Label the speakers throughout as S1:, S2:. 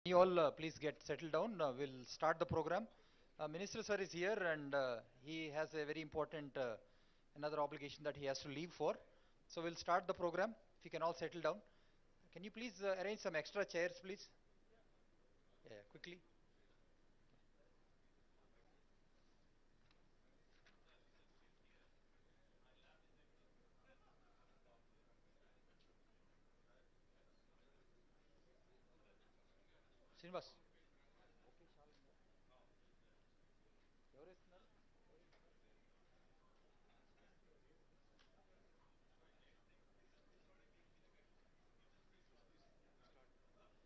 S1: You all please get settled down. We'll start the program. Minister sir is here and he has a very important another obligation that he has to leave for. So we'll start the program. If you can all settle down. Can you please arrange some extra chairs, please? Yeah, quickly. Srinivas.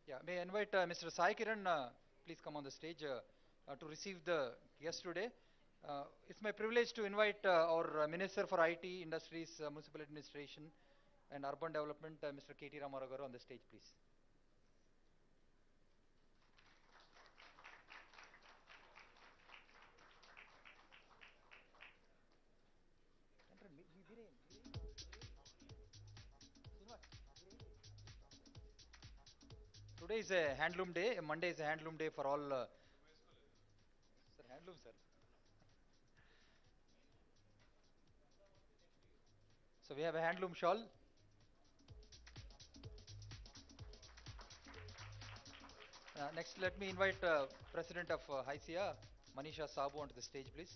S1: Yeah, may I invite Mr. Sai Kiran, please come on the stage to receive the guest today. It's my privilege to invite our Minister for IT, Industries, Municipal Administration and Urban Development, Mr. KTR on the stage, please. Today is a handloom day. Monday is a handloom day for all. Sir, handloom, sir. So we have a handloom shawl. Next, let me invite President of HICIA, Manisha Sabu, onto the stage, please.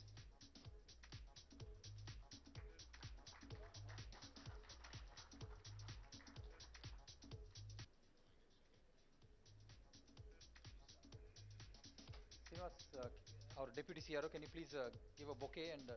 S1: Srinivas, our Deputy CRO, can you please give a bouquet and shawl?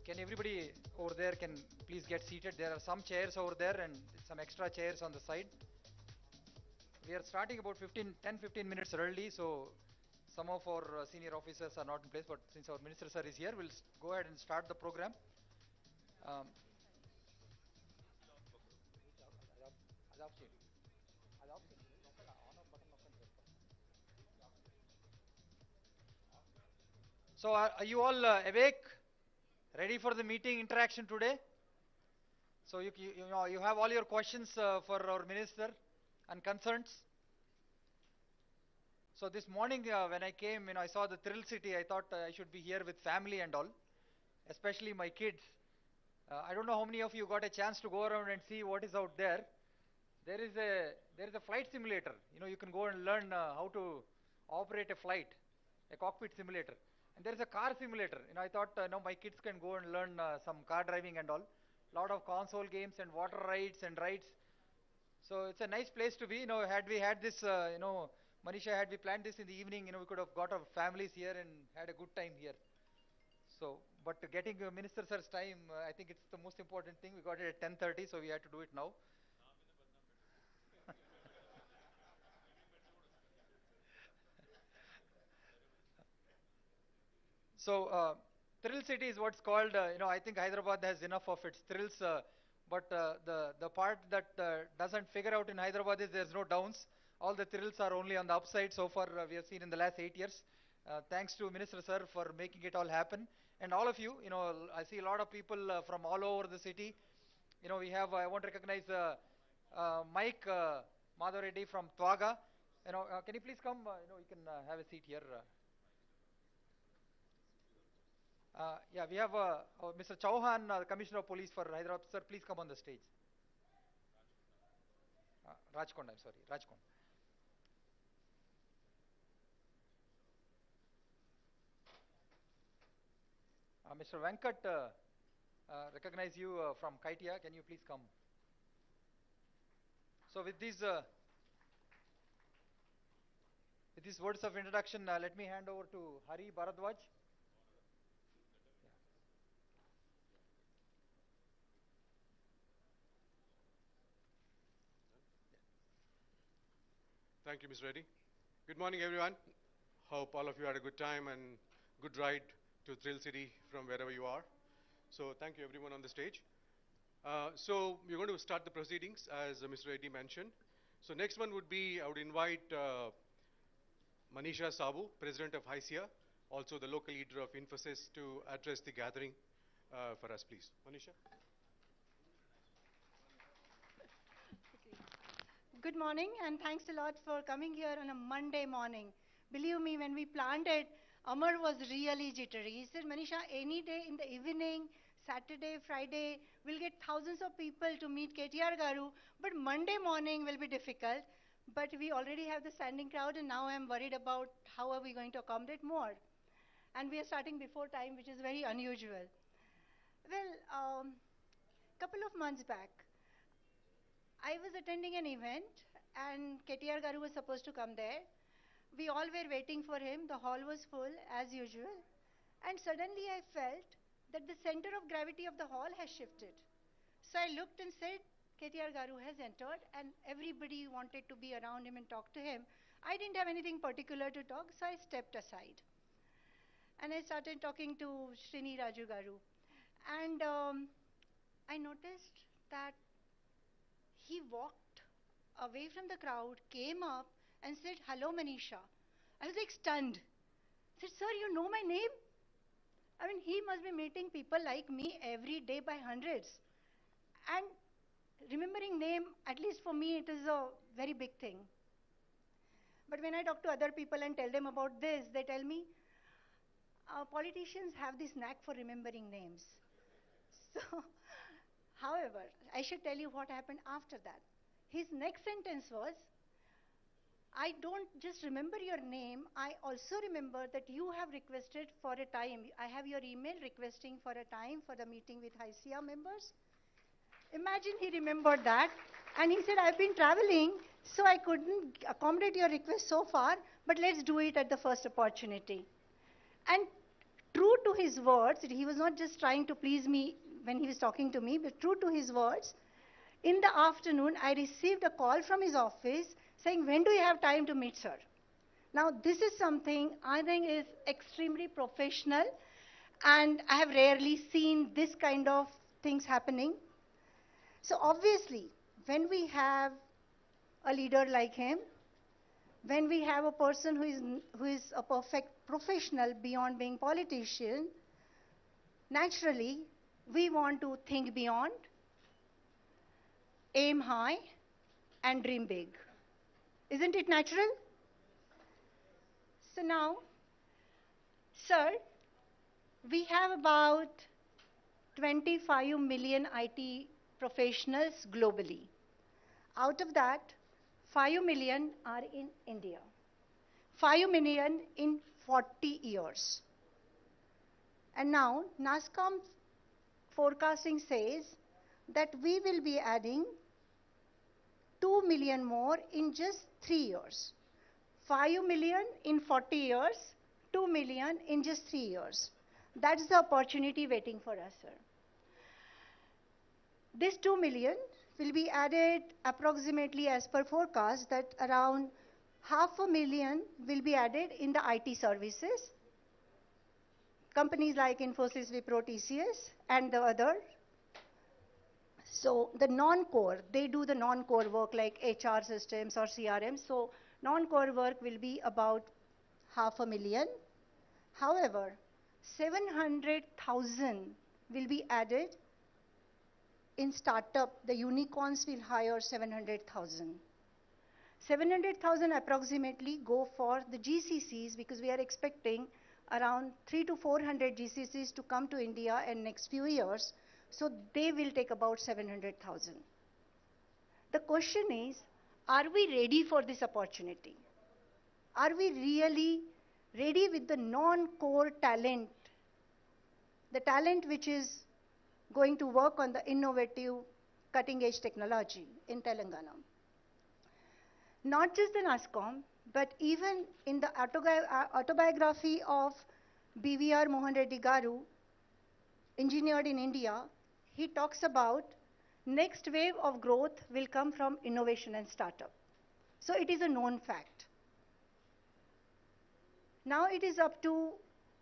S1: Can everybody over there can please get seated? There are some chairs over there and some extra chairs on the side. We are starting about 10-15 minutes early, so some of our senior officers are not in place, but since our minister sir is here, we'll go ahead and start the program. Um, so are you all awake? Ready for the meeting interaction today? So you have all your questions for our minister and concerns. So this morning when I came, I saw the Thrill City. I thought I should be here with family and all, especially my kids. I don't know how many of you got a chance to go around and see what is out there. There is a flight simulator. You can go and learn how to operate a flight, a cockpit simulator. And there is a car simulator. I thought my kids can go and learn some car driving and all. Lot of console games and water rides and rides. So it's a nice place to be. Had we had this, Manisha, had we planned this in the evening, we could have got our families here and had a good time here. So, but getting Minister Sir's time, I think it's the most important thing. We got it at 10:30, so we had to do it now. So, Thrill City is what's called, I think Hyderabad has enough of its thrills, but the part that doesn't figure out in Hyderabad is there's no downs. All the thrills are only on the upside so far we have seen in the last 8 years. Thanks to Minister Sir for making it all happen. And all of you, I see a lot of people from all over the city. We have, I want to recognize Mike Madhav Reddy from Twaga. Can you please come? You can have a seat here. Yeah, we have Mr. Chauhan, Commissioner of Police for Hyderabad. Sir, please come on the stage. Rajkond, I'm sorry, Rajkond. Mr. Venkat, recognize you from KTR. Can you please come? So with these words of introduction, let me hand over to Hari Bharadwaj.
S2: Thank you, Ms. Reddy. Good morning, everyone. Hope all of you had a good time and good ride to Thrill City from wherever you are. So thank you everyone on the stage. So we're going to start the proceedings as Mr. Reddy mentioned. So next one would be, I would invite Manisha Sabu, President of HYSIA, also the local leader of Infosys, to address the gathering for us, please. Manisha.
S3: Good morning, and thanks a lot for coming here on a Monday morning. Believe me, when we planned it, Amar was really jittery. He said, Manisha, any day in the evening, Saturday, Friday, we'll get thousands of people to meet KTR Garu, but Monday morning will be difficult. But we already have the standing crowd, and now I'm worried about how are we going to accommodate more. And we are starting before time, which is very unusual. Well, couple of months back, I was attending an event and KTR Garu was supposed to come there. We all were waiting for him. The hall was full as usual. And suddenly I felt that the center of gravity of the hall has shifted. So I looked and said, KTR Garu has entered and everybody wanted to be around him and talk to him. I didn't have anything particular to talk, so I stepped aside. And I started talking to Srini Raju Garu. And I noticed that he walked away from the crowd, came up, and said, Hello, Manisha. I was like stunned. I said, Sir, you know my name? I mean, he must be meeting people like me every day by hundreds. And remembering name, at least for me, it is a very big thing. But when I talk to other people and tell them about this, they tell me, politicians have this knack for remembering names. So, however, I should tell you what happened after that. His next sentence was, I don't just remember your name, I also remember that you have requested for a time. I have your email requesting for a time for the meeting with HYSIA members. Imagine he remembered that. And he said, I've been traveling, so I couldn't accommodate your request so far, but let's do it at the first opportunity. And true to his words, he was not just trying to please me when he was talking to me, but true to his words, in the afternoon, I received a call from his office saying, when do you have time to meet, sir? Now, this is something I think is extremely professional, and I have rarely seen this kind of things happening. So obviously, when we have a leader like him, when we have a person who is a perfect professional beyond being politician, naturally, we want to think beyond, aim high, and dream big. Isn't it natural? So now, sir, we have about 25 million IT professionals globally. Out of that, 5 million are in India. 5 million in 40 years. And now, NASSCOM forecasting says that we will be adding 2 million more in just 3 years. 5 million in 40 years, 2 million in just 3 years. That's the opportunity waiting for us, sir. This 2 million will be added approximately as per forecast that around 500,000 will be added in the IT services. Companies like Infosys, Wipro, TCS, and the other. So the non-core, they do the non-core work like HR systems or CRM. So non-core work will be about 500,000. However, 700,000 will be added in startup. The unicorns will hire 700,000. 700,000 approximately go for the GCCs because we are expecting around 300 to 400 GCCs to come to India in next few years. So they will take about 700,000. The question is, are we ready for this opportunity? Are we really ready with the non-core talent, the talent which is going to work on the innovative cutting-edge technology in Telangana? Not just the NASSCOM, but even in the autobiography of BVR Mohan Reddy Garu, engineered in India, he talks about next wave of growth will come from innovation and startup. So it is a known fact. Now it is up to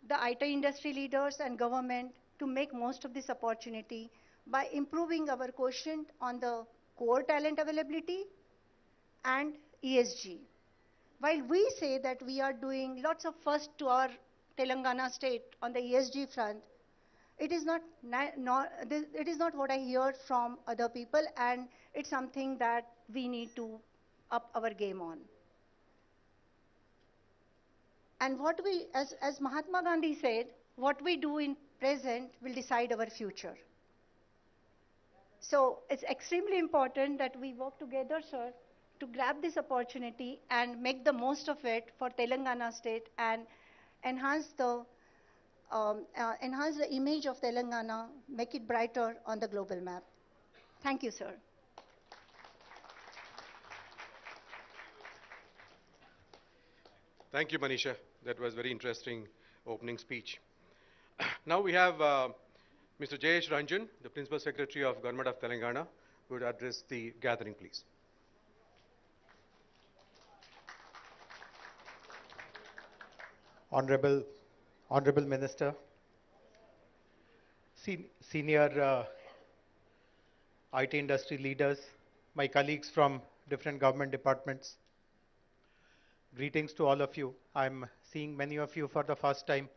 S3: the IT industry leaders and government to make most of this opportunity by improving our quotient on the core talent availability and ESG. While we say that we are doing lots of first to our Telangana state on the ESG front, it is it is not what I hear from other people, and it's something that we need to up our game on. And what we, as Mahatma Gandhi said, what we do in present will decide our future. So it's extremely important that we work together, sir, to grab this opportunity and make the most of it for Telangana state and enhance enhance the image of Telangana, make it brighter on the global map. Thank you, sir.
S2: Thank you, Manisha. That was very interesting opening speech. Now we have Mr. Jayesh Ranjan, the Principal Secretary of Government of Telangana, who would address the gathering, please.
S4: Honorable Minister, senior IT industry leaders, my colleagues from different government departments, greetings to all of you. I'm seeing many of you for the first time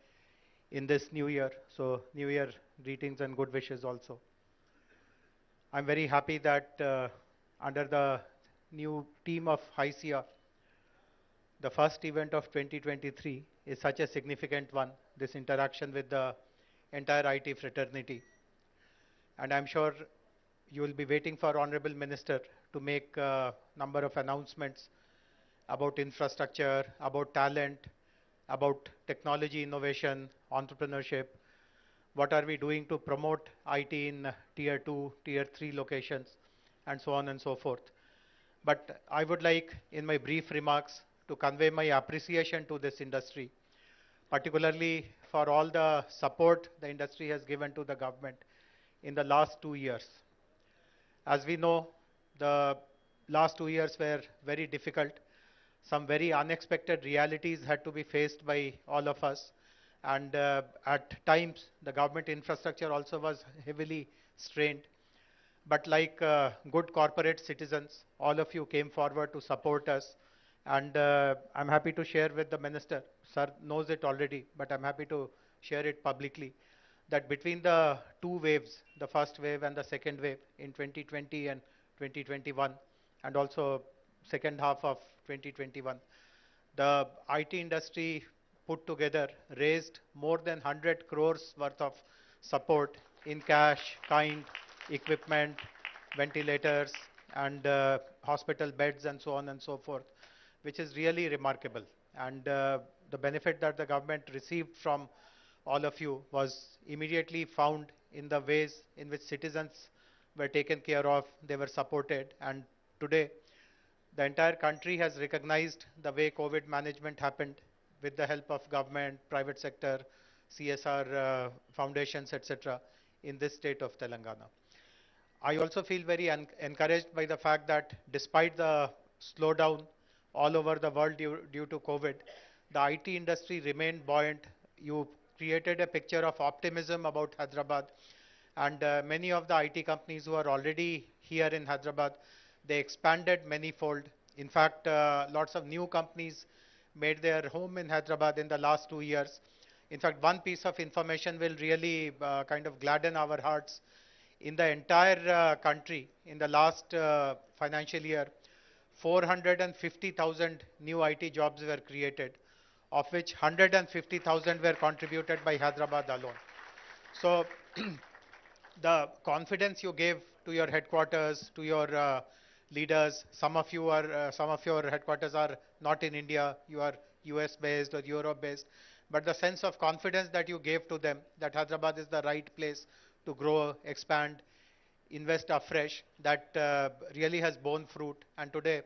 S4: in this new year, so new year greetings and good wishes also. I'm very happy that under the new team of HICIA, the first event of 2023 is such a significant one, this interaction with the entire IT fraternity. And I'm sure you will be waiting for Honorable Minister to make a number of announcements about infrastructure, about talent, about technology innovation, entrepreneurship. What are we doing to promote IT in tier 2, tier 3 locations, and so on and so forth. But I would like, in my brief remarks, to convey my appreciation to this industry, particularly for all the support the industry has given to the government in the last 2 years. As we know, the last 2 years were very difficult. Some very unexpected realities had to be faced by all of us. And at times, the government infrastructure also was heavily strained. But like good corporate citizens, all of you came forward to support us. And I'm happy to share with the minister, sir knows it already, but I'm happy to share it publicly, that between the two waves, the first wave and the second wave in 2020 and 2021, and also second half of 2021, the IT industry put together raised more than 100 crores worth of support in cash, kind, equipment, ventilators, and hospital beds, and so on and so forth, which is really remarkable. And the benefit that the government received from all of you was immediately found in the ways in which citizens were taken care of, they were supported. And today, the entire country has recognized the way COVID management happened with the help of government, private sector, CSR foundations, etc., in this state of Telangana. I also feel very encouraged by the fact that despite the slowdown all over the world due to COVID, the IT industry remained buoyant. You created a picture of optimism about Hyderabad, and many of the IT companies who are already here in Hyderabad, they expanded manifold. In fact, lots of new companies made their home in Hyderabad in the last 2 years. In fact, one piece of information will really kind of gladden our hearts. In the entire country, in the last financial year, 450,000 new IT jobs were created, of which 150,000 were contributed by Hyderabad alone. So the confidence you gave to your headquarters, to your leaders, some of your headquarters are not in India, you are US based or Europe based, but the sense of confidence that you gave to them, that Hyderabad is the right place to grow, expand, invest afresh, that really has borne fruit. And today,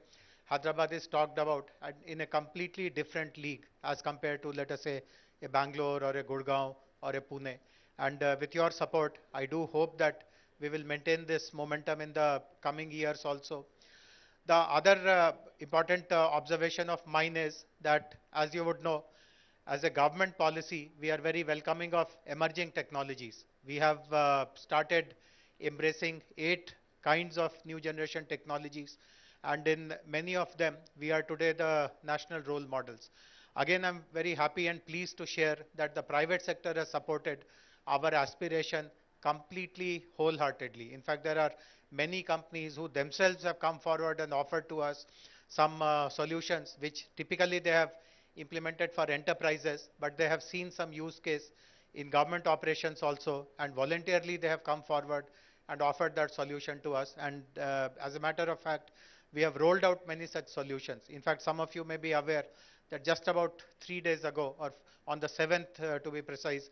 S4: Hyderabad is talked about in a completely different league as compared to, let us say, a Bangalore or a Gurgaon or a Pune. And with your support, I do hope that we will maintain this momentum in the coming years also. The other important observation of mine is that, as you would know, as a government policy, we are very welcoming of emerging technologies. We have started embracing 8 kinds of new generation technologies, and in many of them, we are today the national role models. Again, I'm very happy and pleased to share that the private sector has supported our aspiration completely wholeheartedly. In fact, there are many companies who themselves have come forward and offered to us some solutions which typically they have implemented for enterprises, but they have seen some use case in government operations also, and voluntarily they have come forward and offered that solution to us. And as a matter of fact, we have rolled out many such solutions. In fact, some of you may be aware that just about 3 days ago, or on the 7th to be precise,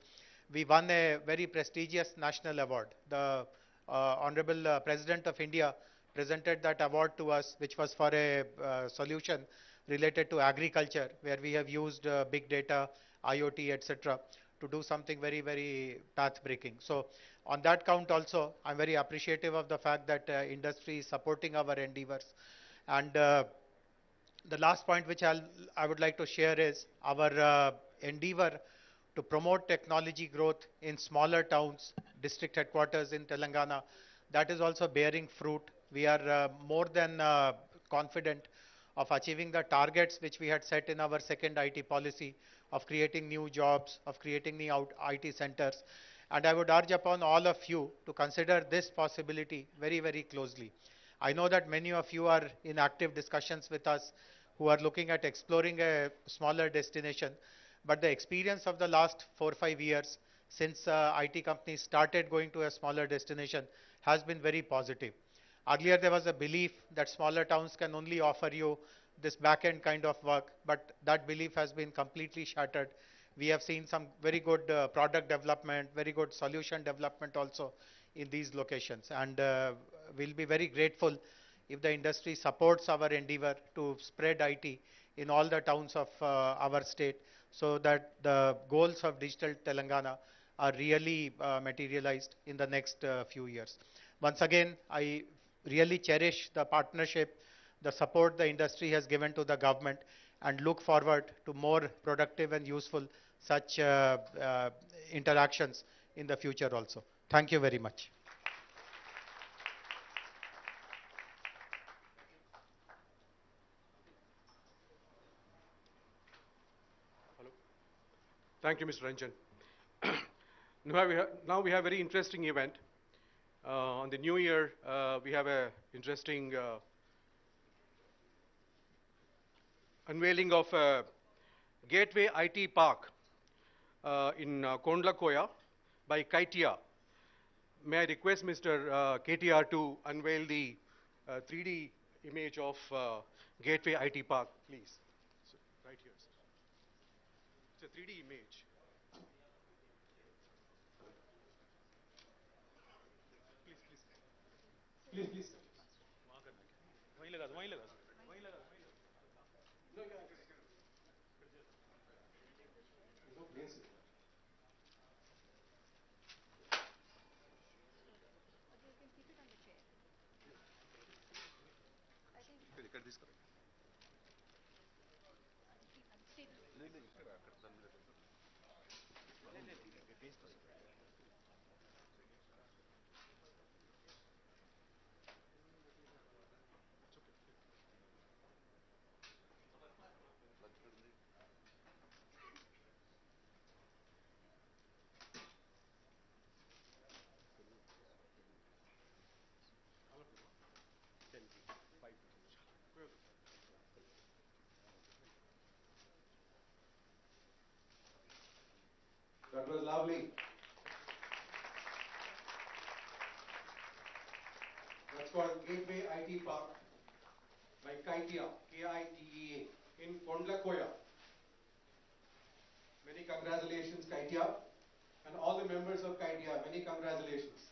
S4: we won a very prestigious national award. The Honorable President of India presented that award to us, which was for a solution related to agriculture, where we have used big data, IoT, etc., to do something very, very path-breaking. So on that count also, I'm very appreciative of the fact that industry is supporting our endeavors. And the last point which I would like to share is our endeavor to promote technology growth in smaller towns, district headquarters in Telangana. That is also bearing fruit. We are more than confident of achieving the targets which we had set in our second IT policy of creating new jobs, of creating new IT centers. And I would urge upon all of you to consider this possibility very, very closely. I know that many of you are in active discussions with us who are looking at exploring a smaller destination. But the experience of the last 4 or 5 years since IT companies started going to a smaller destination has been very positive. Earlier, there was a belief that smaller towns can only offer you this back-end kind of work, but that belief has been completely shattered. We have seen some very good product development, very good solution development also in these locations. And we'll be very grateful if the industry supports our endeavor to spread IT in all the towns of our state, so that the goals of Digital Telangana are really materialized in the next few years. Once again, I really cherish the partnership, the support the industry has given to the government, and look forward to more productive and useful such interactions in the future also. Thank you very much.
S2: Thank you, Mr. Ranjan. Now we have a very interesting event. On the new year, we have an interesting unveiling of a Gateway IT Park in Kondlakoya by KTR. May I request Mr. KTR to unveil the 3D image of Gateway IT Park, please. So, right here, sir. It's a 3D image. Please, please. वहीं लगा वहीं लगा वहीं लगा That was lovely. That's called Gateway IT Park by KITEA, K-I-T-E-A, in Kondlakoya. Many congratulations, KITEA, and all the members of KITEA, many congratulations.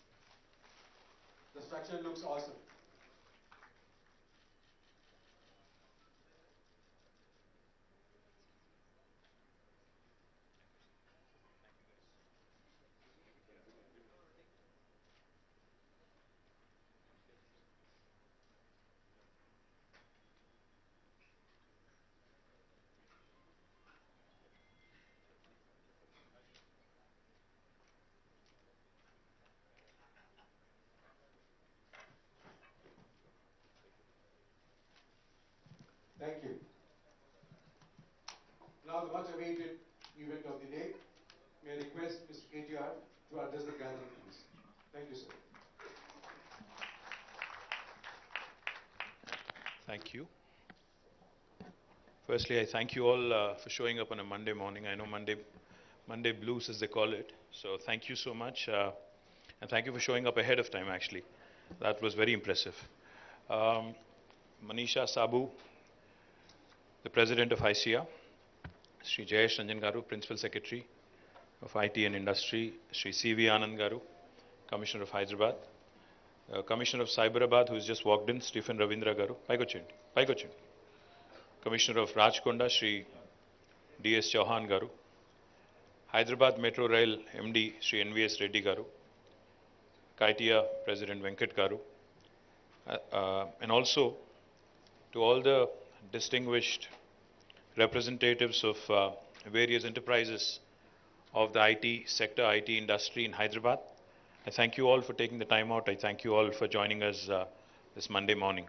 S2: The structure looks awesome. awaited event of the day. May I request Mr. KTR to address the gathering, please. Thank you, sir.
S5: Thank you. Firstly, I thank you all for showing up on a Monday morning. I know Monday blues, as they call it. So thank you so much. And thank you for showing up ahead of time, actually. That was very impressive. Manisha Sabu, the President of ICIA, Sri Jayesh Ranjan Garu, Principal Secretary of IT and Industry, Sri C.V. Anand Garu, Commissioner of Hyderabad, Commissioner of Cyberabad, who has just walked in, Stephen Ravindra Garu, Paikochindi. Commissioner of Rajkonda, Sri D.S. Chauhan Garu, Hyderabad Metro Rail MD, Sri N.V.S. Reddy Garu, KTR President Venkat Garu, and also to all the distinguished representatives of various enterprises of the IT sector, IT industry in Hyderabad. I thank you all for taking the time out. I thank you all for joining us this Monday morning.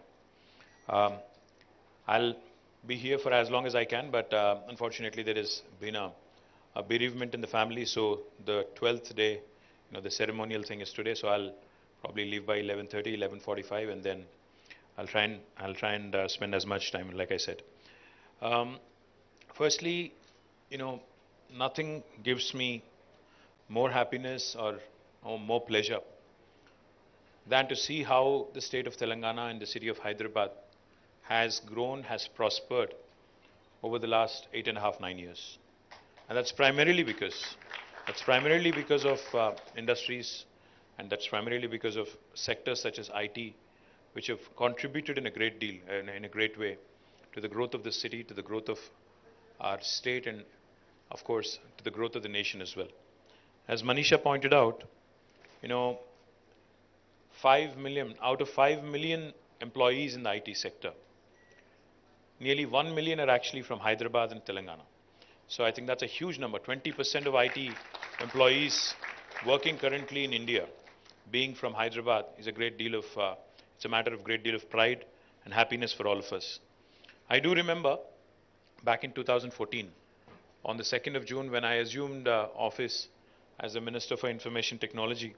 S5: I'll be here for as long as I can, but unfortunately there has been a bereavement in the family, so the 12th day, the ceremonial thing is today, so I'll probably leave by 11:30, 11:45, and then I'll try and spend as much time, like I said. Firstly, nothing gives me more happiness or more pleasure than to see how the state of Telangana and the city of Hyderabad has grown, has prospered over the last 8.5, 9 years. And that's primarily because of industries, and that's primarily because of sectors such as IT, which have contributed in a great deal, in a great way, to the growth of the city, to the growth of our state, and of course, to the growth of the nation as well. As Manisha pointed out, 5 million, out of 5 million employees in the IT sector, nearly 1 million are actually from Hyderabad and Telangana. So I think that's a huge number. 20% of IT employees working currently in India being from Hyderabad is a great deal of, it's a matter of great deal of pride and happiness for all of us. I do remember back in 2014, on the 2nd of June, when I assumed office as the Minister for Information Technology,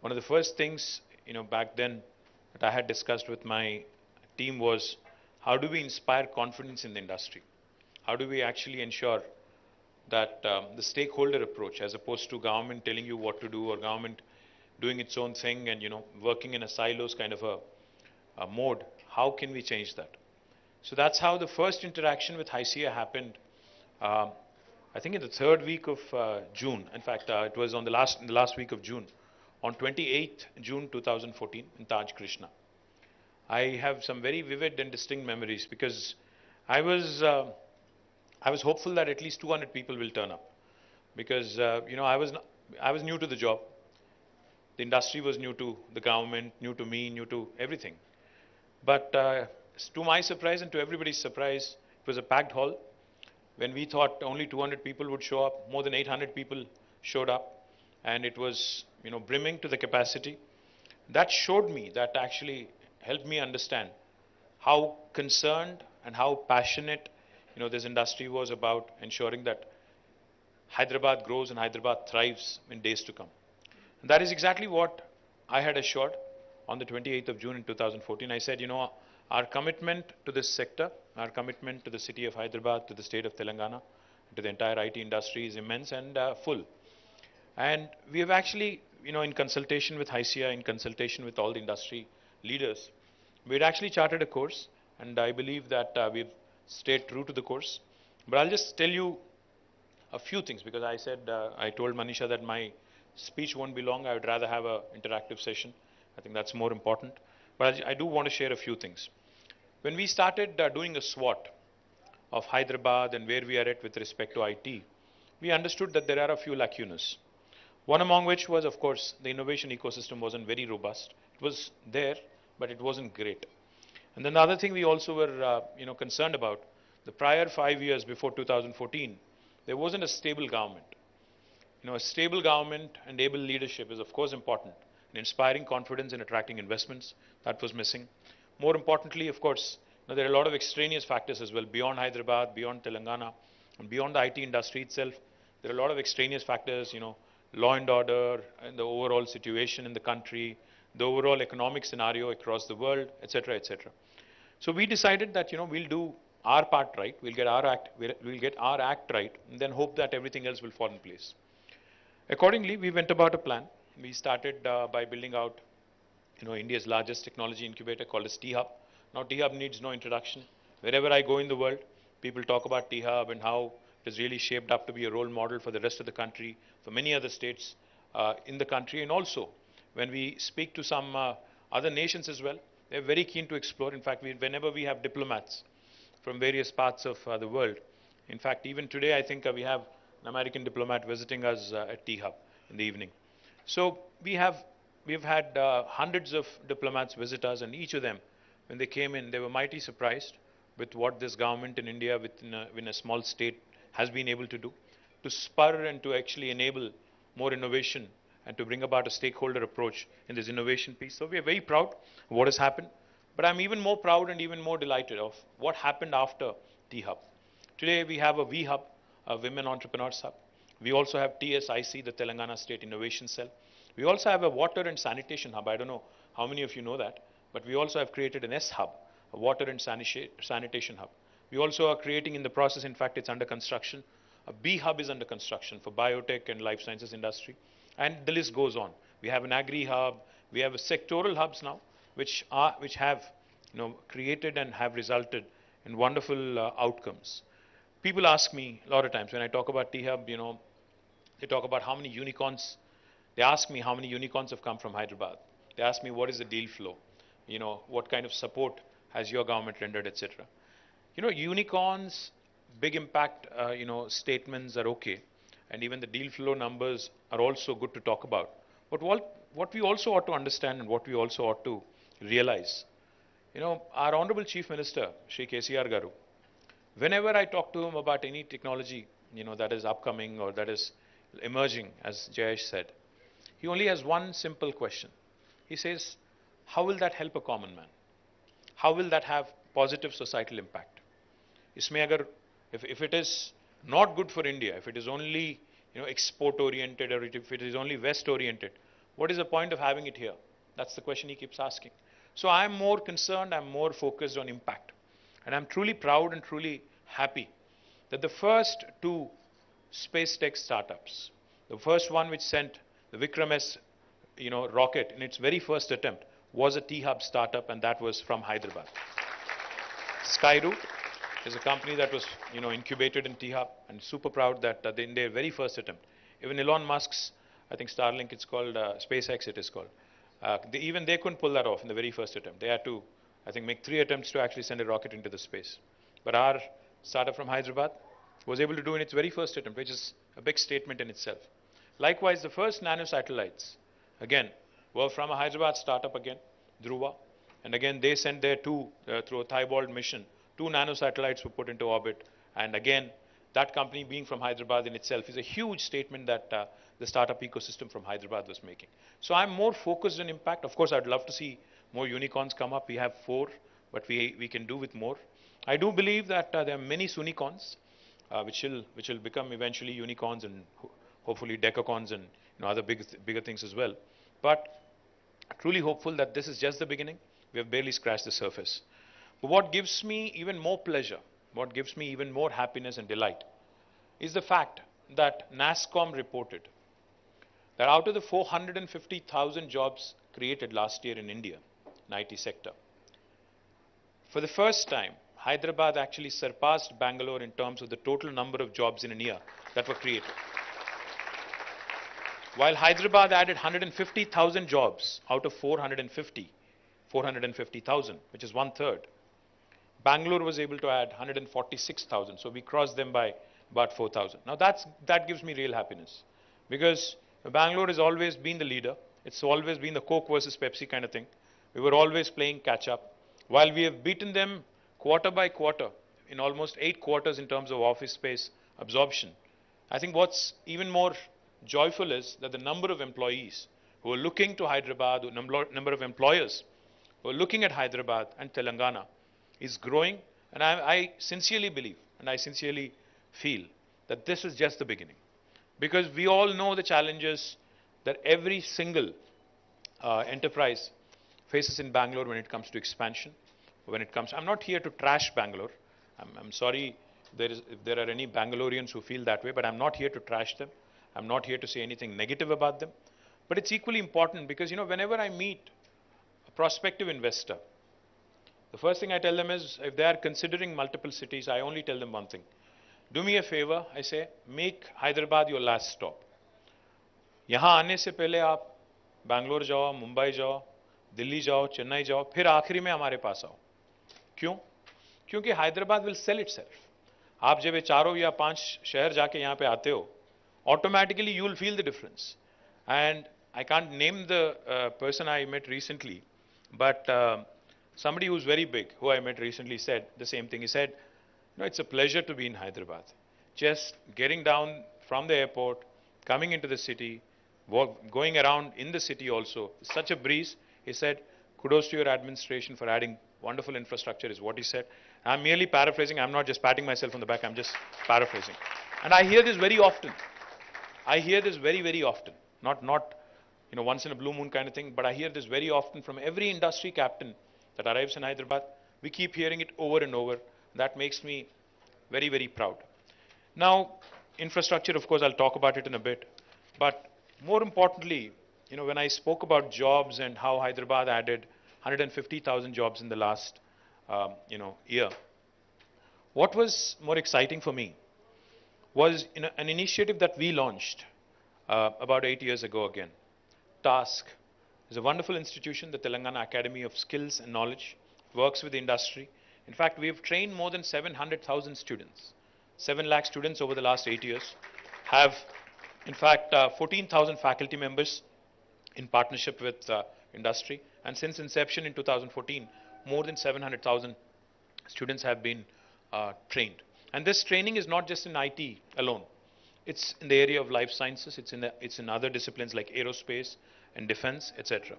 S5: one of the first things, back then that I had discussed with my team was, how do we inspire confidence in the industry? How do we actually ensure that the stakeholder approach, as opposed to government telling you what to do or government doing its own thing and working in a silos kind of a mode, how can we change that? So that's how the first interaction with ICIA happened. I think in the third week of June. In fact, it was on the last week of June, on 28th June 2014 in Taj Krishna. I have some very vivid and distinct memories because I was hopeful that at least 200 people will turn up, because I was new to the job. The industry was new to the government, new to me, new to everything. But to my surprise and to everybody's surprise, it was a packed hall. When we thought only 200 people would show up, more than 800 people showed up, and it was brimming to the capacity. That showed me, that actually helped me understand how concerned and how passionate this industry was about ensuring that Hyderabad grows and Hyderabad thrives in days to come. And that is exactly what I had assured on the 28th of June in 2014. I said, our commitment to this sector, our commitment to the city of Hyderabad, to the state of Telangana, to the entire IT industry is immense and full. And we have actually, in consultation with ICIA, in consultation with all the industry leaders, we had actually charted a course, and I believe that we've stayed true to the course. But I'll just tell you a few things, because I said, I told Manisha that my speech won't be long. I would rather have an interactive session. I think that's more important. But I do want to share a few things. When we started doing a SWOT of Hyderabad and where we are at with respect to IT, we understood that there are a few lacunas. One among which was, of course, the innovation ecosystem wasn't very robust. It was there, but it wasn't great. And then the other thing we also were concerned about, the prior 5 years before 2014, there wasn't a stable government. A stable government and able leadership is of course important in inspiring confidence and attracting investments. That was missing. More importantly, of course, there are a lot of extraneous factors as well, beyond Hyderabad, beyond Telangana, And beyond the IT industry itself, there are a lot of extraneous factors, law and order, and the overall situation in the country, the overall economic scenario across the world, etc., etc. So we decided that, we'll do our part right, we'll get our act right, and then hope that everything else will fall in place. Accordingly, we went about a plan. We started by building out, India's largest technology incubator called as T-Hub. Now, T-Hub needs no introduction. Wherever I go in the world, people talk about T-Hub and how it is really shaped up to be a role model for the rest of the country, for many other states in the country. And also, when we speak to some other nations as well, they're very keen to explore. In fact, whenever we have diplomats from various parts of the world, in fact, even today, I think we have an American diplomat visiting us at T-Hub in the evening. So we've had hundreds of diplomats visit us, and each of them, when they came in, they were mighty surprised with what this government in India, within a small state, has been able to do, to spur and to actually enable more innovation and to bring about a stakeholder approach in this innovation piece. So we are very proud of what has happened, but I'm even more proud and even more delighted of what happened after T-Hub. Today we have a V-Hub, a Women Entrepreneurs Hub. We also have TSIC, the Telangana State Innovation Cell. We also have a Water and Sanitation Hub. I don't know how many of you know that, but we also have created an S-Hub, a Water and Sanitation Hub. We also are creating in the process, in fact, it's under construction. A B-Hub is under construction for biotech and life sciences industry. And the list goes on. We have an Agri-Hub. We have a sectoral hubs now, which have created and have resulted in wonderful outcomes. People ask me a lot of times when I talk about T-Hub, they talk about how many unicorns. They ask me how many unicorns have come from Hyderabad. They ask me what is the deal flow, what kind of support has your government rendered, etc. Unicorns, big impact, statements are okay, and even the deal flow numbers are also good to talk about. But what we also ought to understand and what we also ought to realize, our Honorable Chief Minister, Shri KTR Garu, whenever I talk to him about any technology, that is upcoming or that is emerging, as Jayesh said, he only has one simple question. He says, how will that help a common man? How will that have positive societal impact? If it is not good for India, if it is only export oriented, or if it is only West oriented, what is the point of having it here? That's the question he keeps asking. So I'm more concerned, I'm more focused on impact. And I'm truly proud and truly happy that the first two space tech startups, the first one which sent the Vikram S rocket in its very first attempt, was a T-Hub startup, and that was from Hyderabad. Skyroot is a company that was incubated in T-Hub, and super proud that in their very first attempt, even Elon Musk's, I think Starlink it's called, SpaceX it is called, even they couldn't pull that off in the very first attempt. They had to, I think, make 3 attempts to actually send a rocket into the space. But our startup from Hyderabad was able to do in its very first attempt, which is a big statement in itself. Likewise, the first nano satellites, again, were from a Hyderabad startup again, Dhruva. And again, they sent their through a Thibault mission, 2 nano satellites were put into orbit. And again, that company being from Hyderabad in itself is a huge statement that the startup ecosystem from Hyderabad was making. So I'm more focused on impact. Of course, I'd love to see more unicorns come up. We have 4, but we can do with more. I do believe that there are many Sunicorns, which will become eventually unicorns and hopefully decacorns and other bigger things as well. But truly hopeful that this is just the beginning. We have barely scratched the surface. But what gives me even more pleasure, what gives me even more happiness and delight, is the fact that NASSCOM reported that out of the 450,000 jobs created last year in India, in IT sector, for the first time, Hyderabad actually surpassed Bangalore in terms of the total number of jobs in a year that were created. While Hyderabad added 150,000 jobs out of 450,000, which is 1/3, Bangalore was able to add 146,000. So we crossed them by about 4,000. Now that gives me real happiness, because Bangalore has always been the leader. It's always been the Coke versus Pepsi kind of thing. We were always playing catch up. While we have beaten them quarter by quarter in almost 8 quarters in terms of office space absorption, I think what's even more joyful is that the number of employees who are looking to Hyderabad, the number of employers who are looking at Hyderabad and Telangana is growing. And I sincerely believe, and I sincerely feel that this is just the beginning. Because we all know the challenges that every single enterprise faces in Bangalore when it comes to expansion. I'm not here to trash Bangalore. I'm sorry if there are any Bangaloreans who feel that way, but I'm not here to trash them. I'm not here to say anything negative about them. But it's equally important because, whenever I meet a prospective investor, the first thing I tell them is, if they are considering multiple cities, I only tell them one thing. Do me a favor, I say, make Hyderabad your last stop. यहाँ आने से पहले आप बैंगलोर जाओ, मुंबई जाओ, दिल्ली जाओ, चेन्नई जाओ, फिर आखिरी में हमारे पास आओ. क्यों? क्योंकि हैदराबाद विल सेल इटसेल्फ. आप जब ये 4 या 5 शहर जाके यहाँ पे आते हो, automatically you will feel the difference. And I can't name the person I met recently, but somebody who's very big, who I met recently, said the same thing. He said, it's a pleasure to be in Hyderabad. Just getting down from the airport, coming into the city, going around in the city also, such a breeze. He said, kudos to your administration for adding wonderful infrastructure, is what he said. I'm merely paraphrasing. I'm not just patting myself on the back. I'm just paraphrasing. And I hear this very often. I hear this very, very often. Not once in a blue moon kind of thing, but I hear this very often from every industry captain that arrives in Hyderabad. We keep hearing it over and over. That makes me very, very proud. Now, infrastructure, of course, I'll talk about it in a bit. But more importantly, when I spoke about jobs and how Hyderabad added 150,000 jobs in the last, year, what was more exciting for me was an initiative that we launched about 8 years ago again. TASK is a wonderful institution, the Telangana Academy of Skills and Knowledge, works with the industry. In fact, we have trained more than 700,000 students. 7 lakh students over the last 8 years. Have, in fact, 14,000 faculty members in partnership with industry. And since inception in 2014, more than 700,000 students have been trained. And this training is not just in IT alone. It's in the area of life sciences. It's in other disciplines like aerospace and defense, etc.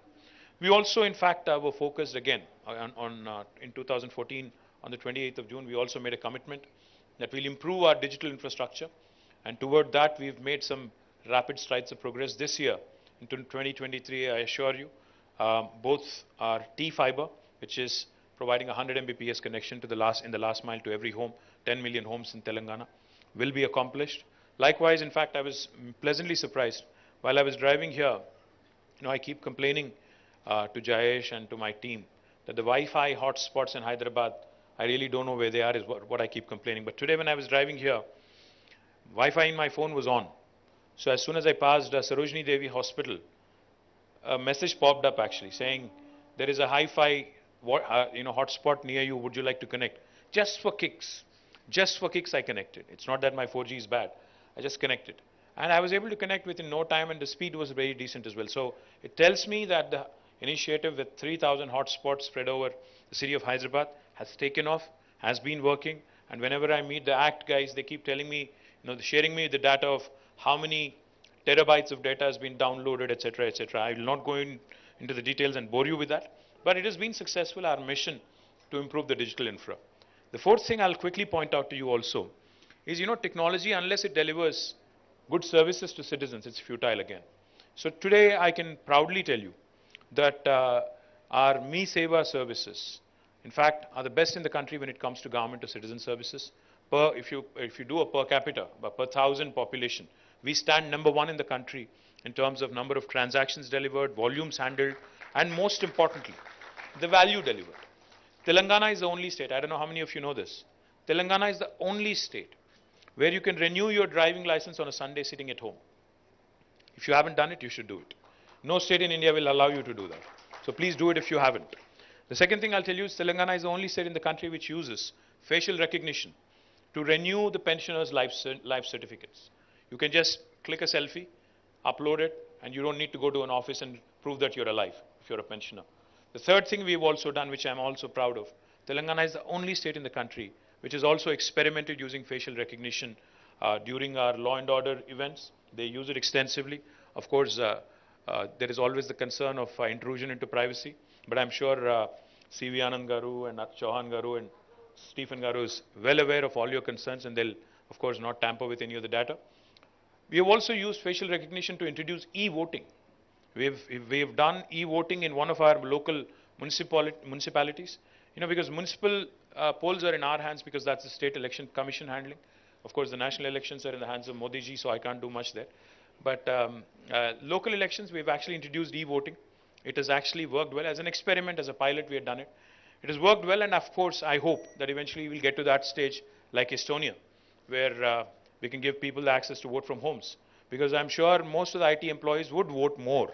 S5: We also, in fact, were focused again in 2014, on the 28th of June, we also made a commitment that we'll improve our digital infrastructure. And toward that, we've made some rapid strides of progress this year. In 2023, I assure you, both our T-Fiber, which is providing 100 Mbps connection to in the last mile to every home, 10 million homes in Telangana, will be accomplished. Likewise, in fact, I was pleasantly surprised. While I was driving here, I keep complaining to Jayesh and to my team that the Wi-Fi hotspots in Hyderabad, I really don't know where they are, is what I keep complaining. But today when I was driving here, Wi-Fi in my phone was on. So as soon as I passed Sarojini Devi Hospital, a message popped up actually saying, there is a hi-fi hotspot near you, would you like to connect? Just for kicks. Just for kicks I connected. It's not that my 4G is bad. I just connected. And I was able to connect within no time, and the speed was very decent as well. So it tells me that the initiative with 3,000 hotspots spread over the city of Hyderabad has taken off, has been working. And whenever I meet the ACT guys, they keep telling me, sharing me the data of how many terabytes of data has been downloaded, etc., etc. I will not go into the details and bore you with that. But it has been successful, our mission to improve the digital infra. The fourth thing I'll quickly point out to you also is, technology, unless it delivers good services to citizens, it's futile again. So today I can proudly tell you that our Me Seva services, in fact, are the best in the country when it comes to government to citizen services. If you do a per capita, per 1,000 population, we stand number 1 in the country in terms of number of transactions delivered, volumes handled, and most importantly, the value delivered. Telangana is the only state, I don't know how many of you know this, Telangana is the only state where you can renew your driving license on a Sunday sitting at home. If you haven't done it, you should do it. No state in India will allow you to do that. So please do it if you haven't. The second thing I'll tell you is Telangana is the only state in the country which uses facial recognition to renew the pensioners' life certificates. You can just click a selfie, upload it, and you don't need to go to an office and prove that you're alive if you're a pensioner. The third thing we've also done, which I'm also proud of, Telangana is the only state in the country which has also experimented using facial recognition during our law and order events. They use it extensively. Of course, there is always the concern of intrusion into privacy, but I'm sure C.V. Anand Garu and Chauhan Garu and Stephen Garu is well aware of all your concerns, and they'll, of course, not tamper with any of the data. We have also used facial recognition to introduce e-voting. We've done e-voting in one of our local municipalities, because municipal polls are in our hands because that's the State Election Commission handling. Of course, the national elections are in the hands of Modi ji, so I can't do much there. But local elections, we've actually introduced e-voting. It has actually worked well. As an experiment, as a pilot, we had done it. It has worked well, and of course, I hope that eventually we'll get to that stage like Estonia, where we can give people the access to vote from homes. Because I'm sure most of the IT employees would vote more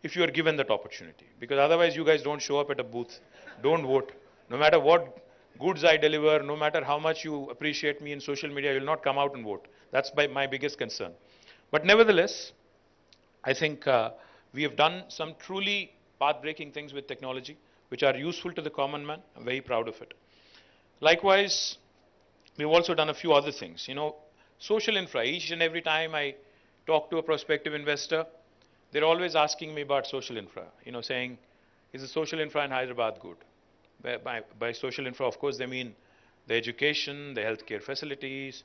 S5: if you are given that opportunity. Because otherwise, you guys don't show up at a booth, don't vote. No matter what goods I deliver, no matter how much you appreciate me in social media, you'll not come out and vote. That's my biggest concern. But nevertheless, I think we have done some truly path-breaking things with technology, which are useful to the common man. I'm very proud of it. Likewise, we've also done a few other things. Social infra. Each and every time I talk to a prospective investor, they're always asking me about social infra, saying, is the social infra in Hyderabad good? By social infra, of course, they mean the education, the healthcare facilities,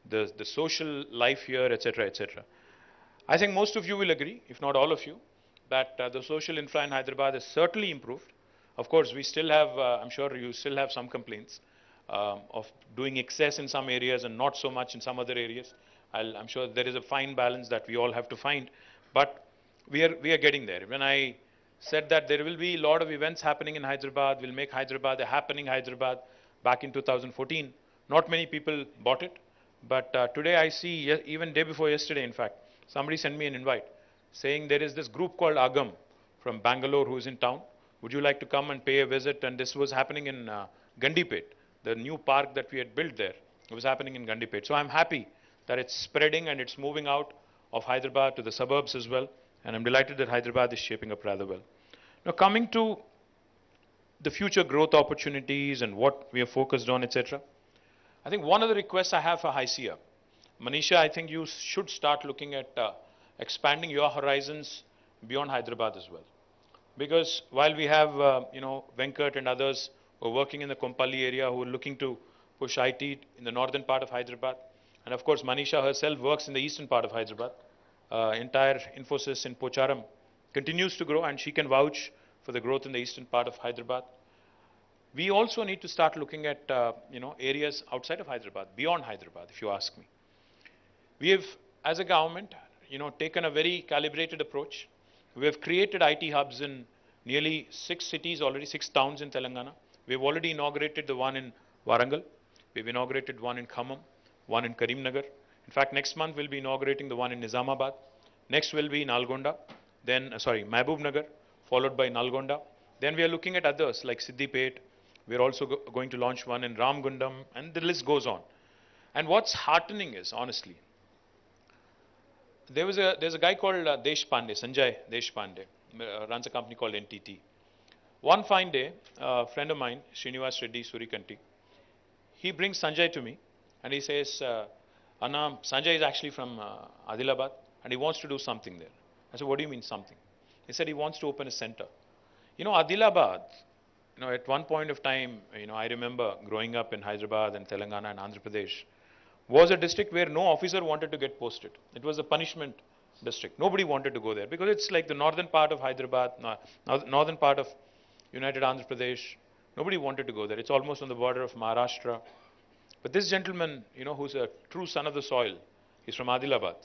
S5: the social life here, etc., etc. I think most of you will agree, if not all of you, that the social infra in Hyderabad has certainly improved. Of course, we still have, I'm sure you still have some complaints of doing excess in some areas and not so much in some other areas. I'm sure there is a fine balance that we all have to find, but we are getting there. When I said that there will be a lot of events happening in Hyderabad, we'll make Hyderabad a happening Hyderabad back in 2014, not many people bought it. But today I see, even day before yesterday, in fact, somebody sent me an invite saying there is this group called Agam from Bangalore who is in town. Would you like to come and pay a visit? And this was happening in Gandipet, the new park that we had built there. It was happening in Gandipet. So I'm happy that it's spreading and it's moving out of Hyderabad to the suburbs as well. And I'm delighted that Hyderabad is shaping up rather well. Now, coming to the future growth opportunities and what we are focused on, etc. I think one of the requests I have for HICIA, Manisha, I think you should start looking at expanding your horizons beyond Hyderabad as well. Because while we have, Venkat and others who are working in the Kompally area who are looking to push IT in the northern part of Hyderabad, and of course Manisha herself works in the eastern part of Hyderabad, entire Infosys in Pocharam continues to grow, and she can vouch for the growth in the eastern part of Hyderabad. We also need to start looking at areas outside of Hyderabad, beyond Hyderabad, if you ask me. We have, as a government, taken a very calibrated approach. We have created IT hubs in nearly 6 cities already, 6 towns in Telangana. We have already inaugurated the one in Warangal. We've inaugurated one in Khammam, one in Karimnagar. In fact, next month we'll be inaugurating the one in Nizamabad. Next will be in Nalgonda, then, Mahbub Nagar, followed by Nalgonda. Then we are looking at others like Siddipet. We're also going to launch one in Ramgundam, and the list goes on. And what's heartening is, honestly, there's a guy called Deshpande, Sanjay Deshpande, runs a company called NTT. One fine day, a friend of mine, Srinivas Reddy Surikanti, he brings Sanjay to me, and he says, Anna, Sanjay is actually from Adilabad, and he wants to do something there. I said, what do you mean something? He said he wants to open a center. Adilabad, at one point of time, I remember growing up in Hyderabad and Telangana and Andhra Pradesh, was a district where no officer wanted to get posted. It was a punishment district. Nobody wanted to go there because it's like the northern part of Hyderabad, northern part of United Andhra Pradesh. Nobody wanted to go there. It's almost on the border of Maharashtra. But this gentleman, who's a true son of the soil, he's from Adilabad.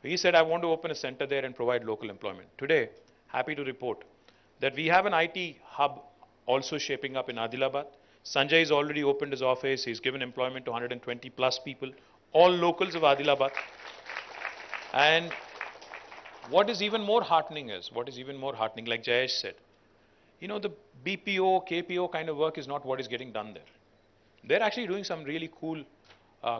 S5: He said, I want to open a center there and provide local employment. Today, happy to report that we have an IT hub also shaping up in Adilabad. Sanjay has already opened his office. He's given employment to 120 plus people, all locals of Adilabad. And what is even more heartening is, like Jayesh said, the BPO, KPO kind of work is not what is getting done there. They're actually doing some really cool,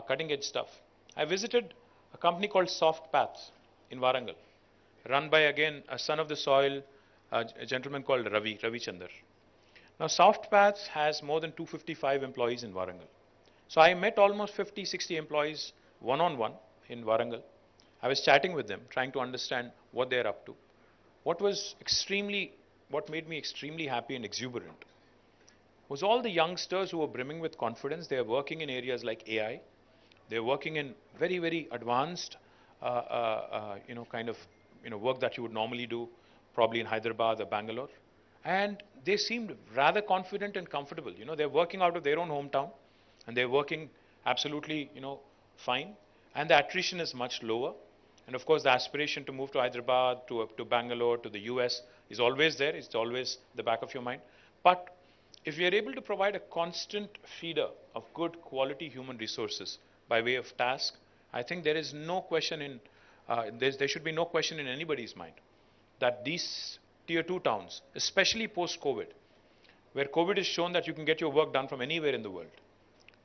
S5: cutting edge stuff. I visited a company called Soft Paths in Warangal, run by, again, a son of the soil, a gentleman called Ravi Chandar. Now, Soft Paths has more than 255 employees in Warangal. So I met almost 50, 60 employees one-on-one in Warangal. I was chatting with them, trying to understand what they're up to. What made me extremely happy and exuberant was all the youngsters who were brimming with confidence. They are working in areas like AI. They're working in very, very advanced, kind of, work that you would normally do, probably in Hyderabad or Bangalore. And they seemed rather confident and comfortable. They're working out of their own hometown, and they're working absolutely, fine. And the attrition is much lower. And of course, the aspiration to move to Hyderabad, to Bangalore, to the US is always there. It's always the back of your mind. But if we are able to provide a constant feeder of good quality human resources by way of task, I think there is no question there should be no question in anybody's mind that these tier 2 towns, especially post-COVID, where COVID has shown that you can get your work done from anywhere in the world,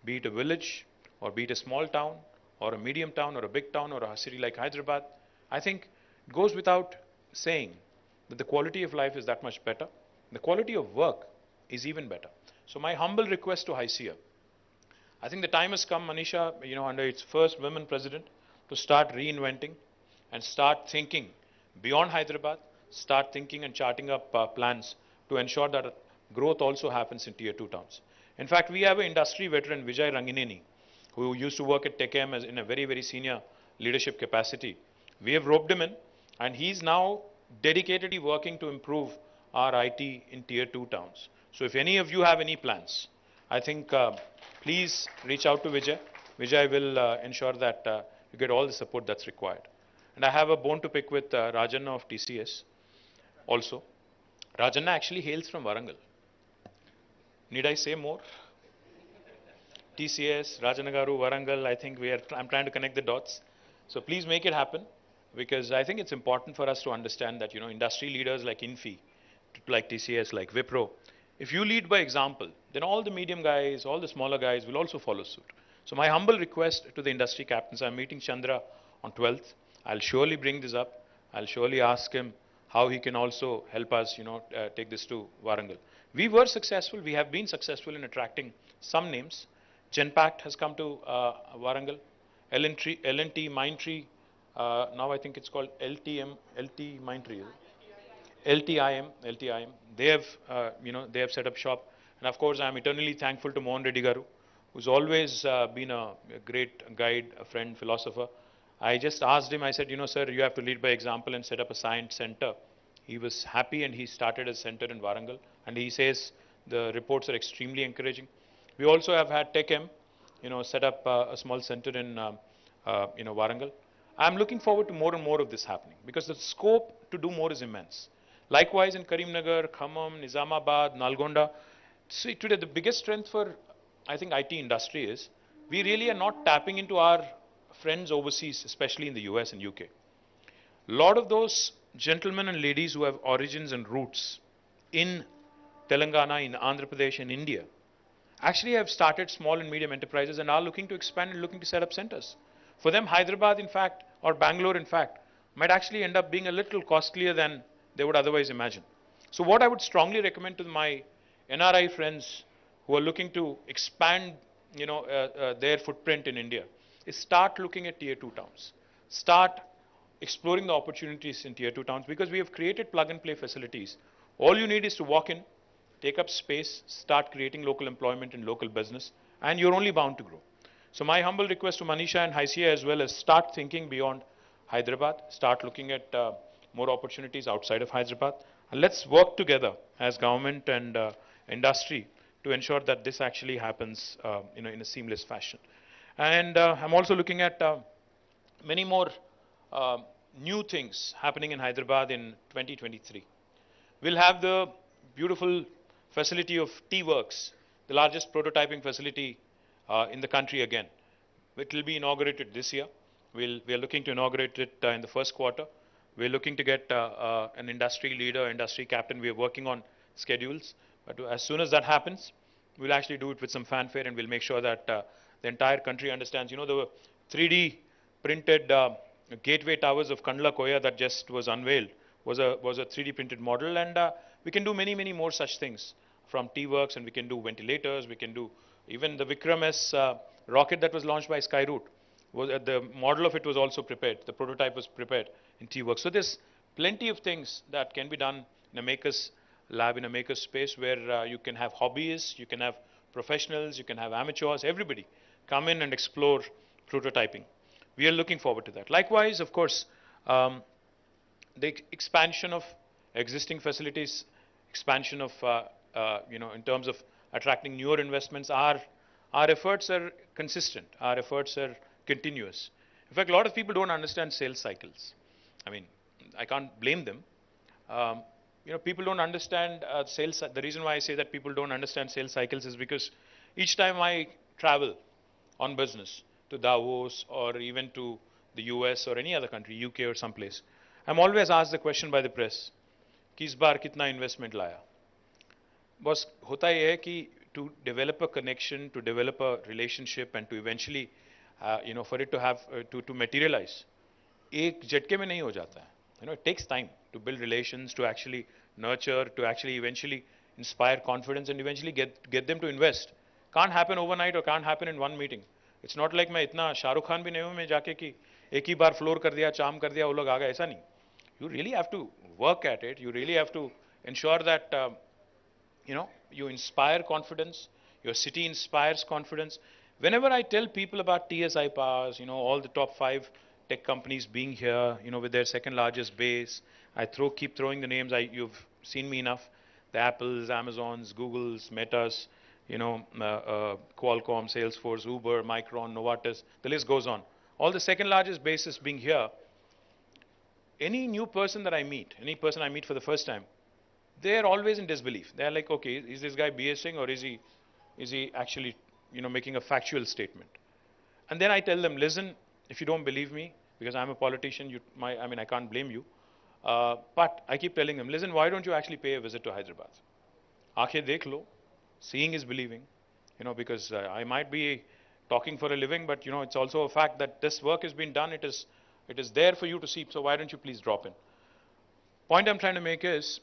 S5: be it a village, or be it a small town, or a medium town, or a big town, or a city like Hyderabad, I think it goes without saying that the quality of life is that much better. The quality of work is even better. So my humble request to HYCIA, I think the time has come, Manisha, under its first women president, to start reinventing and start thinking beyond Hyderabad, start thinking and charting up plans to ensure that growth also happens in tier 2 towns. In fact, we have an industry veteran, Vijay Rangineni, who used to work at TechM in a very, very senior leadership capacity. We have roped him in, and he's now dedicatedly working to improve our IT in tier 2 towns. So if any of you have any plans, I think please reach out to Vijay. Vijay will ensure that you get all the support that's required. And I have a bone to pick with Rajanna of TCS also. Rajanna actually hails from Warangal. Need I say more? TCS, Rajanagaru, Warangal, I think I'm trying to connect the dots. So please make it happen, because I think it's important for us to understand that, industry leaders like Infi, like TCS, like Wipro, if you lead by example, then all the medium guys, all the smaller guys will also follow suit. So my humble request to the industry captains, I'm meeting Chandra on 12th. I'll surely bring this up. I'll surely ask him how he can also help us, take this to Warangal. We were successful. We have been successful in attracting some names. Genpact has come to Warangal. L&T Mindtree, now I think it's called LT Mindtree. LTIM. They have set up shop. And of course, I'm eternally thankful to Mohan Reddy Garu, who's always been a great guide, a friend, philosopher. I just asked him, I said, sir, you have to lead by example and set up a science center. He was happy, and he started a center in Warangal. And he says the reports are extremely encouraging. We also have had TechM, set up a small center in, Warangal. I'm looking forward to more and more of this happening, because the scope to do more is immense. Likewise, in Karimnagar, Khammam, Nizamabad, Nalgonda, see, today the biggest strength for, I think, IT industry is we really are not tapping into our friends overseas, especially in the US and UK. A lot of those gentlemen and ladies who have origins and roots in Telangana, in Andhra Pradesh, and India, actually have started small and medium enterprises and are looking to expand and looking to set up centers. For them, Hyderabad, in fact, or Bangalore, in fact, might actually end up being a little costlier than they would otherwise imagine. So what I would strongly recommend to my NRI friends who are looking to expand, their footprint in India is start looking at tier 2 towns. Start exploring the opportunities in tier 2 towns, because we have created plug and play facilities. All you need is to walk in, take up space, start creating local employment and local business, and you're only bound to grow. So my humble request to Manisha and HYCIA as well is start thinking beyond Hyderabad, start looking at more opportunities outside of Hyderabad, and let's work together as government and industry to ensure that this actually happens in a seamless fashion. And I'm also looking at many more new things happening in Hyderabad in 2023. We'll have the beautiful facility of T-Works, the largest prototyping facility in the country again. It will be inaugurated this year. We are looking to inaugurate it in the first quarter. We're looking to get an industry leader, industry captain. We are working on schedules. But as soon as that happens, we'll actually do it with some fanfare, and we'll make sure that the entire country understands. The 3D printed gateway towers of Kandla Koya that just was unveiled was a 3D printed model, and we can do many, many more such things from T-Works, and we can do ventilators, we can do even the Vikram S rocket that was launched by Skyroot. The model of it was also prepared, the prototype was prepared in T-Works. So there's plenty of things that can be done in a maker's lab, in a maker's space, where you can have hobbyists, you can have professionals, you can have amateurs, everybody come in and explore prototyping. We are looking forward to that. Likewise, of course, the expansion of existing facilities, expansion of, in terms of attracting newer investments, our efforts are consistent. Our efforts are continuous. In fact, a lot of people don't understand sales cycles. I mean, I can't blame them. People don't understand sales. The reason why I say that people don't understand sales cycles is because each time I travel on business to Davos or even to the US or any other country, UK or someplace, I'm always asked the question by the press, कि इस बार कितना investment लाया? बस होता ये है कि to develop a connection, to develop a relationship, and to eventually, for it to have to materialize, एक झटके में नहीं हो जाता है. It takes time to build relations, to actually nurture, to actually eventually inspire confidence, and eventually get them to invest. Can't happen overnight or can't happen in one meeting. It's not like मैं इतना शाहरुख खान भी नहीं हूँ मैं जाके कि एक ही बार floor कर दिया, चाम कर दिया, वो लोग आ गए, ऐसा नहीं. You really have to work at it. You really have to ensure that you inspire confidence. Your city inspires confidence. Whenever I tell people about TSI Powers, all the top 5 tech companies being here, with their second largest base, I keep throwing the names. You've seen me enough. The Apples, Amazons, Googles, Metas, Qualcomm, Salesforce, Uber, Micron, Novartis. The list goes on. All the second largest bases being here. Any new person that I meet, any person I meet for the first time, they're always in disbelief. They're like, okay, is this guy BSing or is he actually, making a factual statement? And then I tell them, listen, if you don't believe me, because I'm a politician, I can't blame you. But I keep telling them, listen, why don't you actually pay a visit to Hyderabad? Aakhe dekh lo. Seeing is believing. Because I might be talking for a living, but it's also a fact that this work has been done. It is there for you to see. So why don't you please drop in? Point I'm trying to make is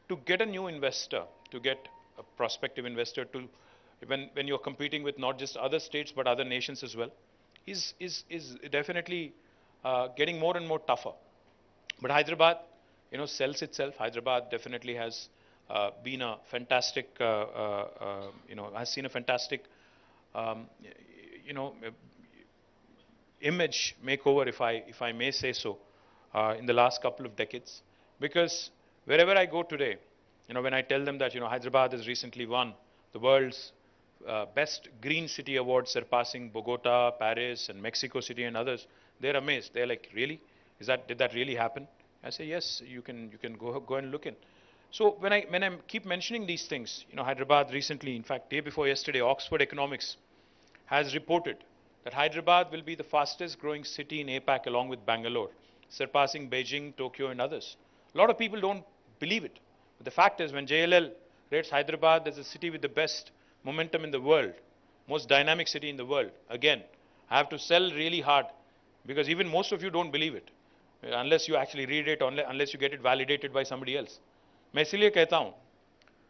S5: to get a new investor, to get a prospective investor, to when you're competing with not just other states but other nations as well, is definitely getting more and more tougher. But Hyderabad, sells itself. Hyderabad definitely has been a fantastic, has seen a fantastic, image makeover, if I may say so, in the last couple of decades. Because wherever I go today, when I tell them that, Hyderabad has recently won the world's best green city award, surpassing Bogota, Paris, and Mexico City and others, they're amazed. They're like, really? Did that really happen? I say, yes, you can go and look in. So when I keep mentioning these things, Hyderabad recently, in fact, day before yesterday, Oxford Economics has reported that Hyderabad will be the fastest growing city in APAC along with Bangalore, surpassing Beijing, Tokyo, and others. A lot of people don't believe it. But the fact is, when JLL rates Hyderabad as a city with the best momentum in the world, most dynamic city in the world, again, I have to sell really hard, because even most of you don't believe it, unless you actually read it, unless you get it validated by somebody else. मैं इसलिए कहता हूँ,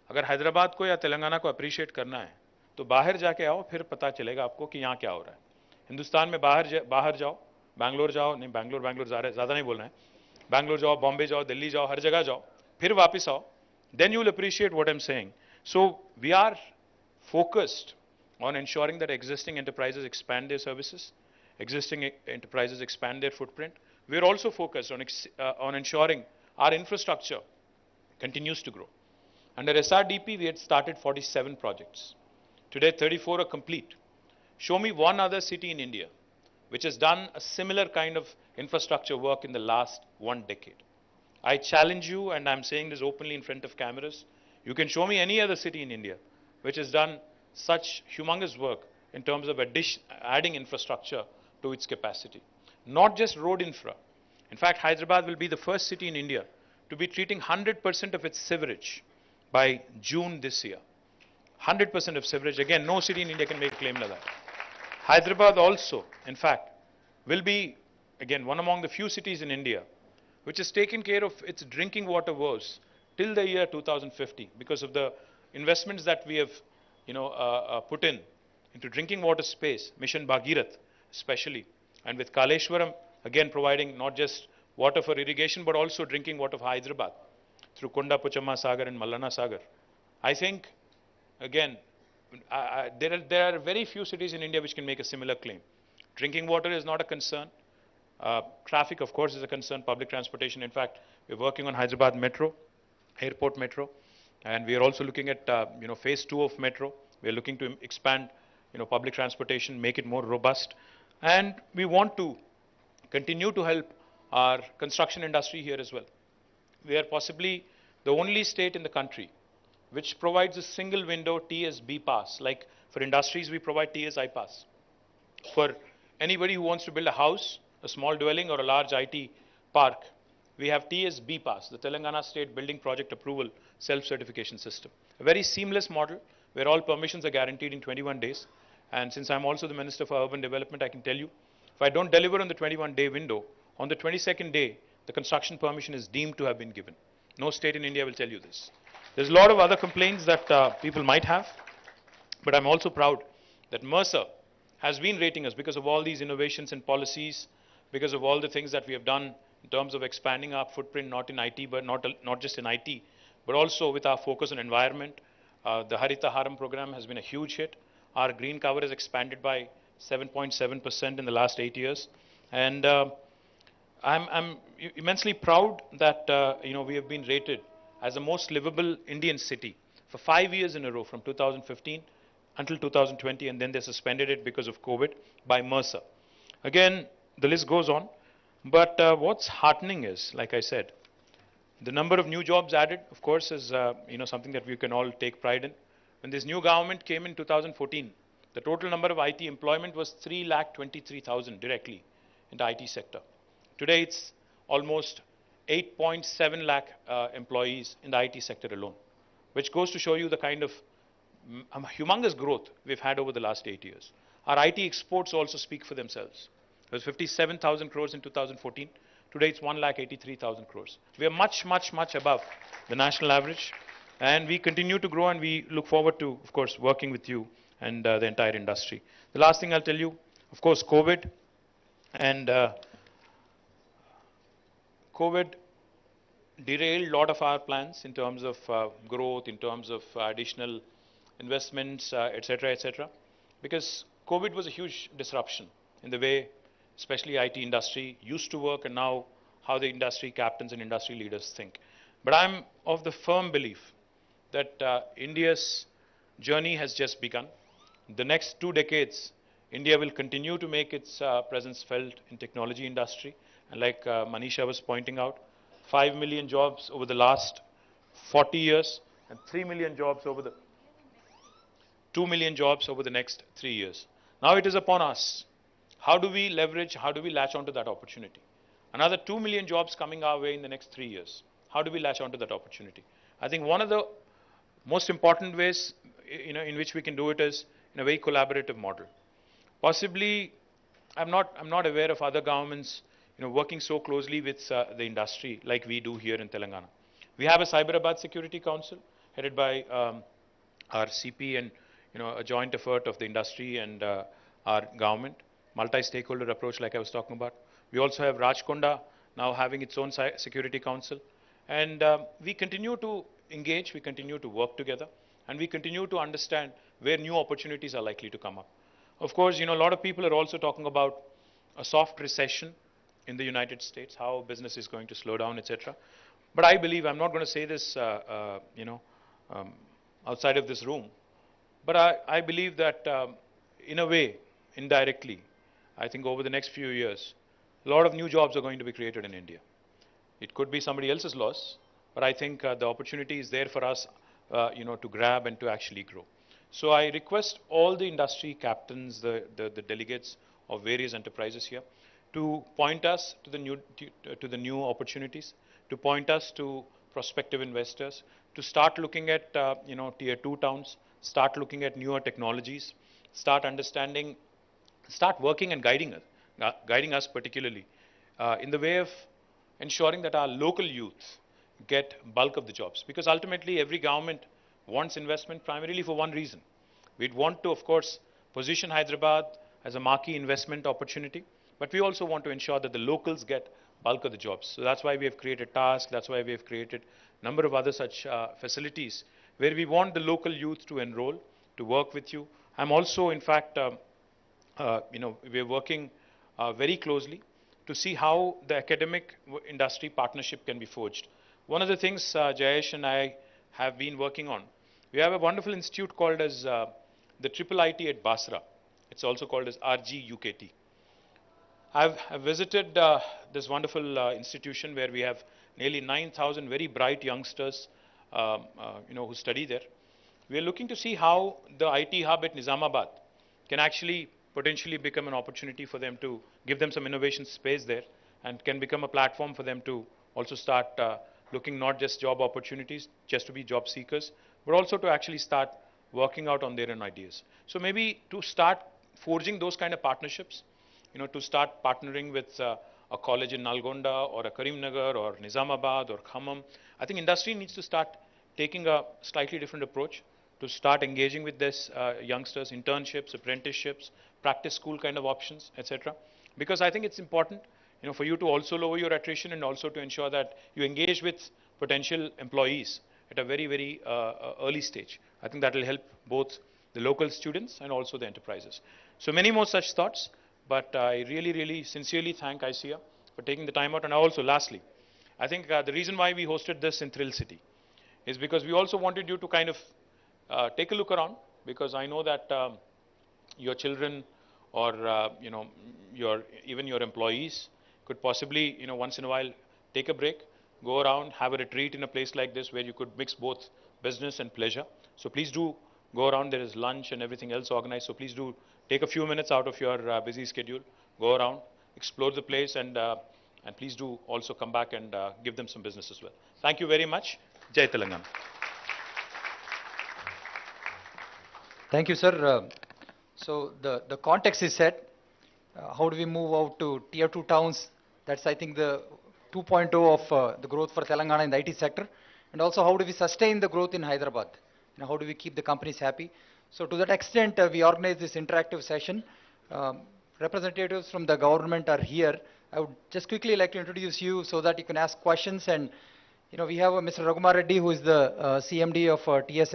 S5: अगर हैदराबाद को या तेलंगाना को appreciate करना है, तो बाहर जाके आओ, फिर पता चलेगा आपको कि यहाँ क्या हो रहा है. हिंदुस्तान में बाहर जाओ, बैंगलोर जाओ, नहीं बैंगलोर ज़्यादा नहीं बोलना है, बैंगलोर जाओ, बॉम्बे जाओ, दिल्ली जाओ, हर जगह जाओ, फिर वापस आओ, then you will appreciate what I'm saying. So we are focused on ensuring that existing enterprises expand their services, existing enterprises expand their footprint. We are also focused on ensuring our infrastructure continues to grow. Under SRDP, we had started 47 projects. Today, 34 are complete. Show me one other city in India which has done a similar kind of infrastructure work in the last 1 decade. I challenge you, and I'm saying this openly in front of cameras, you can show me any other city in India which has done such humongous work in terms of adding infrastructure to its capacity. Not just road infra. In fact, Hyderabad will be the first city in India to be treating 100% of its sewerage by June this year. 100% of sewerage. Again, no city in India can make a claim like that. Hyderabad also, in fact, will be, again, one among the few cities in India which has taken care of its drinking water woes till the year 2050 because of the investments that we have, put into drinking water space, Mission Bhagirath especially, and with Kaleshwaram, again providing not just water for irrigation, but also drinking water for Hyderabad through Konda Puchamma Sagar and Mallana Sagar. I think, again, there are very few cities in India which can make a similar claim. Drinking water is not a concern. Traffic, of course, is a concern. Public transportation. In fact, we're working on Hyderabad Metro, Airport Metro, and we are also looking at phase 2 of Metro. We are looking to expand public transportation, make it more robust, and we want to continue to help our construction industry here as well. We are possibly the only state in the country which provides a single window TSB pass. Like for industries, we provide TSI pass. For anybody who wants to build a house, a small dwelling or a large IT park, we have TSB pass, the Telangana State Building Project Approval Self-Certification System. A very seamless model where all permissions are guaranteed in 21 days. And since I'm also the Minister for Urban Development, I can tell you, if I don't deliver on the 21-day window, on the 22nd day, the construction permission is deemed to have been given. No state in India will tell you this. There's a lot of other complaints that people might have, but I'm also proud that Mercer has been rating us because of all these innovations and policies, because of all the things that we have done in terms of expanding our footprint, not in IT, but not just in IT, but also with our focus on environment. The Harita Haram program has been a huge hit. Our green cover has expanded by 7.7% in the last 8 years. And I'm immensely proud that we have been rated as the most livable Indian city for 5 years in a row, from 2015 until 2020, and then they suspended it because of COVID by Mercer. Again, the list goes on, but what's heartening is, like I said, the number of new jobs added, of course, is something that we can all take pride in. When this new government came in 2014, the total number of IT employment was 3,23,000 directly in the IT sector. Today, it's almost 8.7 lakh employees in the IT sector alone, which goes to show you the kind of humongous growth we've had over the last 8 years. Our IT exports also speak for themselves. It was 57,000 crores in 2014. Today, it's 1,83,000 crores. We are much, much, much above the national average. And we continue to grow, and we look forward to, of course, working with you and the entire industry. The last thing I'll tell you, of course, COVID. And COVID derailed a lot of our plans in terms of growth, in terms of additional investments, etc., etc. Because COVID was a huge disruption in the way, especially IT industry used to work, and now how the industry captains and industry leaders think. But I'm of the firm belief that India's journey has just begun. The next 2 decades, India will continue to make its presence felt in technology industry. And like Manisha was pointing out, 5 million jobs over the last 40 years and 3 million jobs over the 2 million jobs over the next 3 years. Now it is upon us. How do we leverage, how do we latch onto that opportunity? Another 2 million jobs coming our way in the next 3 years. How do we latch onto that opportunity? I think one of the most important ways in which we can do it is in a very collaborative model. Possibly, I'm not aware of other governments working so closely with the industry like we do here in Telangana. We have a Hyderabad Security Council headed by our CP and a joint effort of the industry and our government, multi-stakeholder approach like I was talking about. We also have Rajkonda now having its own Security Council, and we continue to engage, we continue to work together, and we continue to understand where new opportunities are likely to come up. Of course, a lot of people are also talking about a soft recession in the United States, how business is going to slow down, etc. But I believe, I'm not going to say this, outside of this room, but I believe that in a way, indirectly, I think over the next few years, a lot of new jobs are going to be created in India. It could be somebody else's loss, but I think the opportunity is there for us, to grab and to actually grow. So I request all the industry captains, the delegates of various enterprises here, to point us to the new opportunities, to point us to prospective investors, to start looking at tier 2 towns, start looking at newer technologies, start understanding, start working and guiding us particularly in the way of ensuring that our local youth get bulk of the jobs. Because ultimately every government wants investment primarily for one reason. We'd want to, of course, position Hyderabad as a marquee investment opportunity, but we also want to ensure that the locals get bulk of the jobs. So that's why we have created tasks, that's why we have created a number of other such facilities where we want the local youth to enroll, to work with you. I'm also, in fact, we're working very closely to see how the academic industry partnership can be forged. One of the things Jayesh and I have been working on, we have a wonderful institute called as the Triple IT at Basra. It's also called as RGUKT. I've visited this wonderful institution where we have nearly 9,000 very bright youngsters, who study there. We are looking to see how the IT hub at Nizamabad can actually potentially become an opportunity for them to give them some innovation space there, and can become a platform for them to also start looking not just job opportunities, just to be job seekers, but also to actually start working out on their own ideas. So maybe to start forging those kind of partnerships, to start partnering with a college in Nalgonda or a Karimnagar or Nizamabad or Khammam. I think industry needs to start taking a slightly different approach to start engaging with this youngsters, internships, apprenticeships, practice school kind of options, etc. Because I think it's important, for you to also lower your attrition and also to ensure that you engage with potential employees at a very, very early stage. I think that will help both the local students and also the enterprises. So many more such thoughts, but I really, really sincerely thank ICEA for taking the time out. And also, lastly, I think the reason why we hosted this in Thrill City is because we also wanted you to kind of take a look around, because I know that your children or even your employees could possibly once in a while take a break, go around, have a retreat in a place like this where you could mix both business and pleasure. So please do go around. There is lunch and everything else organized. So please do take a few minutes out of your busy schedule, go around, explore the place, and please do also come back and give them some business as well. Thank you very much. Jai Telangana.
S1: Thank you, sir. So the context is set. How do we move out to tier 2 towns? That's, I think, the 2.0 of the growth for Telangana in the IT sector. And also, how do we sustain the growth in Hyderabad? How do we keep the companies happy? So to that extent, we organized this interactive session. Representatives from the government are here. I would just quickly like to introduce you so that you can ask questions. And we have Mr. Raghumareddy, who is the CMD of TSS